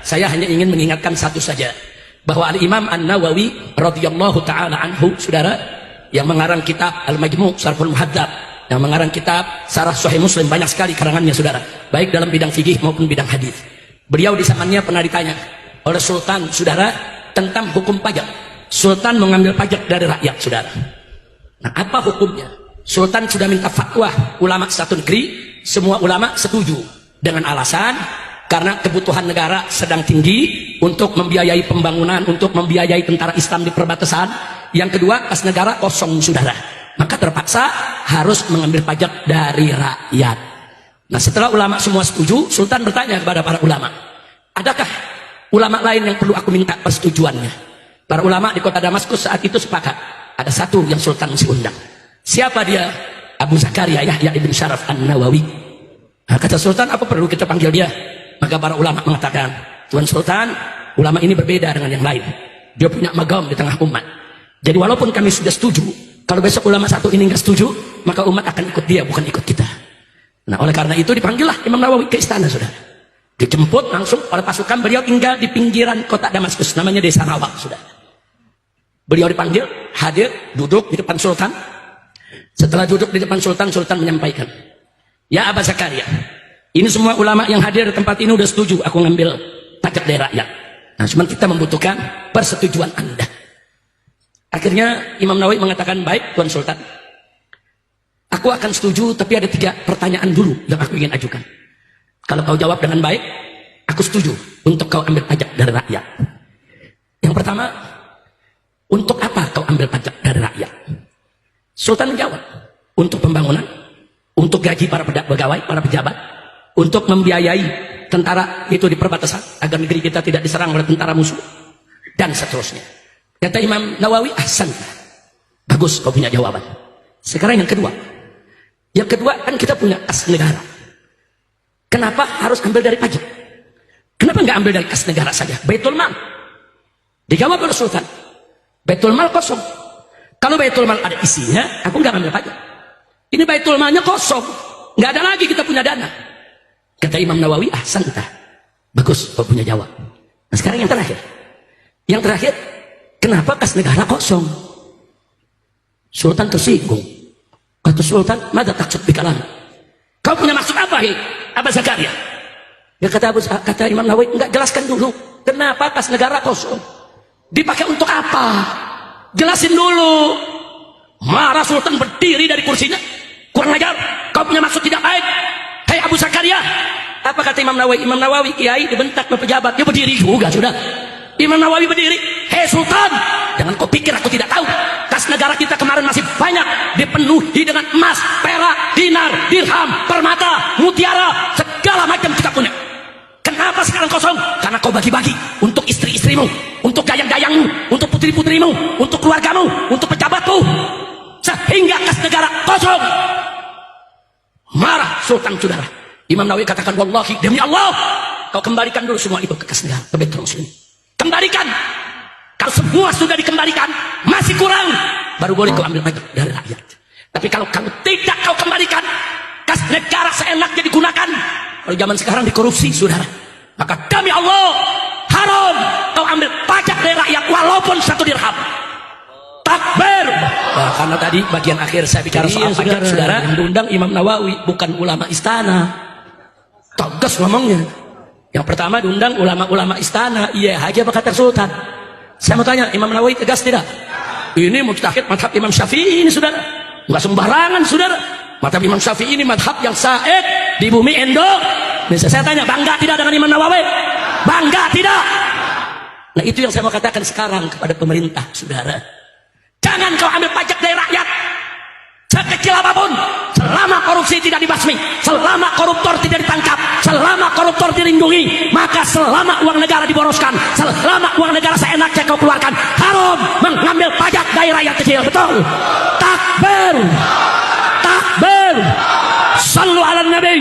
Saya hanya ingin mengingatkan satu saja, bahwa Al-Imam An-Nawawi radhiyallahu taala anhu, saudara, yang mengarang kitab Al-Majmu' Syarhul Muhadzab, yang mengarang kitab Syarah Sahih Muslim, banyak sekali karangannya, saudara, baik dalam bidang fikih maupun bidang hadis. Beliau di zamannya pernah ditanya oleh sultan, saudara, tentang hukum pajak. Sultan mengambil pajak dari rakyat, saudara. Nah, apa hukumnya? Sultan sudah minta fatwa ulama satu negeri, semua ulama setuju dengan alasan karena kebutuhan negara sedang tinggi untuk membiayai pembangunan, untuk membiayai tentara Islam di perbatasan. Yang kedua, kas negara kosong, saudara. Maka terpaksa harus mengambil pajak dari rakyat. Nah, setelah ulama semua setuju, Sultan bertanya kepada para ulama, adakah ulama lain yang perlu aku minta persetujuannya? Para ulama di kota Damaskus saat itu sepakat, ada satu yang Sultan mesti undang. Siapa dia? Abu Zakaria Yahya ibn Syaraf An-Nawawi. Nah, kata Sultan, apa perlu kita panggil dia? Maka para ulama mengatakan, Tuan Sultan, ulama ini berbeda dengan yang lain. Dia punya magam di tengah umat. Jadi walaupun kami sudah setuju, kalau besok ulama satu ini nggak setuju, maka umat akan ikut dia, bukan ikut kita. Nah, oleh karena itu dipanggillah Imam Nawawi ke istana, saudara. Dijemput langsung oleh pasukan. Beliau tinggal di pinggiran kota Damaskus, namanya Desa Rawa, saudara. Beliau dipanggil, hadir, duduk di depan Sultan. Setelah duduk di depan Sultan, Sultan menyampaikan, ya Abu Zakaria, ini semua ulama yang hadir di tempat ini udah setuju aku ngambil pajak dari rakyat. Nah, cuma kita membutuhkan persetujuan Anda. Akhirnya Imam Nawawi mengatakan, baik Tuan Sultan, aku akan setuju, tapi ada 3 pertanyaan dulu yang aku ingin ajukan. Kalau kau jawab dengan baik, aku setuju untuk kau ambil pajak dari rakyat. Yang pertama, untuk apa kau ambil pajak dari rakyat? Sultan menjawab, untuk pembangunan, untuk gaji para pegawai, para pejabat, untuk membiayai tentara itu di perbatasan agar negeri kita tidak diserang oleh tentara musuh, dan seterusnya. Kata Imam Nawawi, ahsan, bagus kau punya jawaban. Sekarang yang kedua. Yang kedua, kan kita punya kas negara. Kenapa harus ambil dari pajak? Kenapa nggak ambil dari kas negara saja? Baitul Mal. Dijawab oleh Sultan, Baitul Mal kosong. Kalau Baitul Mal ada isinya, aku nggak ambil pajak. Ini Baitul Malnya kosong, nggak ada lagi kita punya dana. Kata Imam Nawawi, ahsan, bagus kau punya jawab. Nah, sekarang yang terakhir. Yang terakhir, kenapa kas negara kosong? Sultan tersinggung. Kata Sultan, mada taksud bikalam? Kau punya maksud apa, Abu Zakaria? Ya, kata Imam Nawawi, enggak, jelaskan dulu. Kenapa kas negara kosong? Dipakai untuk apa? Jelasin dulu. Marah Sultan, berdiri dari kursinya. Kurang ajar, kau punya maksud tidak baik. Hei Abu Zakaria. Apa kata Imam Nawawi? Imam Nawawi kiai dibentak oleh pejabat, dia berdiri juga, sudah. Imam Nawawi berdiri, hei Sultan, jangan kau pikir aku tidak tahu. Kas negara kita kemarin masih banyak, dipenuhi dengan emas, perak, dinar, dirham, permata, mutiara, segala macam kita punya. Kenapa sekarang kosong? Karena kau bagi-bagi untuk istri-istrimu, untuk dayang-dayangmu, untuk putri-putrimu, untuk keluargamu, untuk pejabatmu, sehingga kas negara kosong. Marah Sultan, saudara. Imam Nawawi katakan, wallahi, demi Allah, kau kembalikan dulu semua itu ke kas negara, ke Baitul Muslimin. Kembalikan. Kalau semua sudah dikembalikan, masih kurang, baru boleh kau ambil pajak dari rakyat. Tapi kalau kamu tidak kau kembalikan, kas negara seenaknya digunakan. Kalau zaman sekarang dikorupsi, saudara, maka demi Allah, haram kau ambil pajak dari rakyat walaupun 1 dirham. Takbir. Nah, karena tadi bagian akhir saya bicara soal pajak, saudara, yang diundang Imam Nawawi, bukan ulama istana. Tegas ngomongnya. Yang pertama diundang ulama-ulama istana. Iya haji apa kata Sultan? Saya mau tanya, Imam Nawawi tegas tidak? Ini mujtahid madhab Imam Syafi'i ini, saudara. Nggak sembarangan, saudara. Madhab Imam Syafi'i ini madhab yang said di bumi Indonesia. Saya tanya, bangga tidak dengan Imam Nawawi? Bangga tidak? Nah, itu yang saya mau katakan sekarang kepada pemerintah, saudara. Jangan kau ambil pajak dari rakyat sekecil apapun, selama korupsi tidak dibasmi, selama koruptor tidak ditangkap, selama koruptor dilindungi, maka selama uang negara diboroskan, selama uang negara seenaknya kau keluarkan, haram mengambil pajak dari rakyat kecil. Betul? Takbir. Takbir. Sallu ala Nabi.